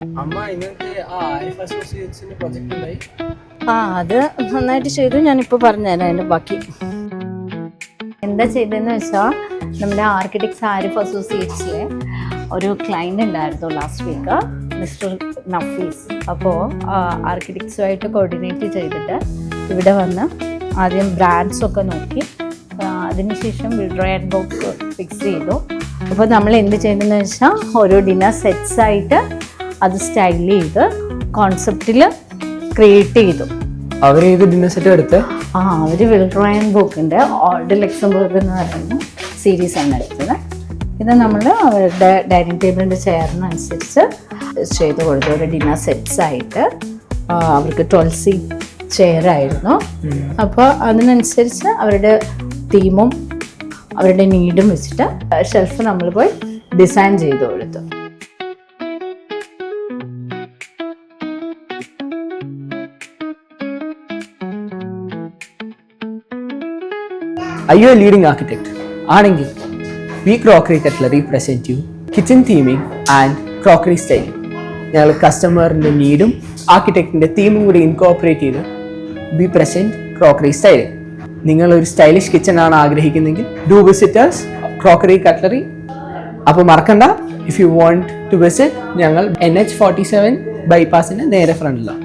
അത് നന്നായിട്ട് ചെയ്തു. ഞാനിപ്പോൾ പറഞ്ഞുതരാം അതിൻ്റെ ബാക്കി. എന്താ ചെയ്തതെന്ന് വെച്ചാൽ നമ്മുടെ ആർക്കിടെക്ട്സ് ആരിഫ് അസോസിയേറ്റ്സിലെ ഒരു ക്ലയൻറ്റ് ഉണ്ടായിരുന്നു ലാസ്റ്റ് വീക്ക്, മിസ്റ്റർ നഫീസ്. അപ്പോൾ ആർക്കിടെക്ട്സുമായിട്ട് കോർഡിനേറ്റ് ചെയ്തിട്ട് ഇവിടെ വന്ന് ആദ്യം ബ്രാൻഡ്സൊക്കെ നോക്കി, അതിനുശേഷം വിൽഡ്രോ ആൻഡ് ബോക്സ് ഫിക്സ് ചെയ്തു. അപ്പോൾ നമ്മൾ എന്ത് ചെയ്തതെന്ന് വെച്ചാൽ ഓരോ ഡിന്നർ സെറ്റ്സായിട്ട് അത് സ്റ്റൈൽ ചെയ്ത് കോൺസെപ്റ്റിൽ ക്രിയേറ്റ് ചെയ്തു. അവർ ഏത് ഡിന്നർ സെറ്റ് എടുത്ത്? അവർ വിൽഡ്രോ ആൻഡ് ബോക്കിൻ്റെ ഓൾഡ് ലക്സംബർഗ് എന്ന് പറയുന്ന സീരീസാണ് എടുത്തത്. ഇത് നമ്മൾ അവരുടെ ഡൈനിങ് ടേബിളിൻ്റെ ചെയറിനനുസരിച്ച് ചെയ്ത് കൊടുത്തു. ഒരു ഡിന്നർ സെറ്റ്സായിട്ട് അവർക്ക് 12 സീറ്റ് ചെയറായിരുന്നു. അപ്പോൾ അതിനനുസരിച്ച് അവരുടെ തീമും അവരുടെ നീഡും വെച്ചിട്ട് ഷെൽഫ് നമ്മൾ പോയി ഡിസൈൻ ചെയ്ത് കൊടുത്തു. Are you a leading architect? ആണെങ്കിൽ we crockery cutlery present you kitchen theming and crockery styling. ഞങ്ങൾ കസ്റ്റമറിൻ്റെ നീഡും ആർക്കിടെക്റ്റിൻ്റെ തീമും കൂടി ഇൻകോപ്പറേറ്റ് ചെയ്ത് ബി പ്രസന്റ് ക്രോക്കറി സ്റ്റൈലിംഗ്. നിങ്ങളൊരു സ്റ്റൈലിഷ് കിച്ചൺ ആണ് ആഗ്രഹിക്കുന്നെങ്കിൽ ഡു വിസിറ്റേഴ്സ് ക്രോക്കറി കട്ട്ലറി. അപ്പോൾ മറക്കണ്ട, if you want to visit, ഞങ്ങൾ NH 47 ബൈപ്പാസിൻ്റെ നേരെ ഫ്രണ്ടിലാണ്.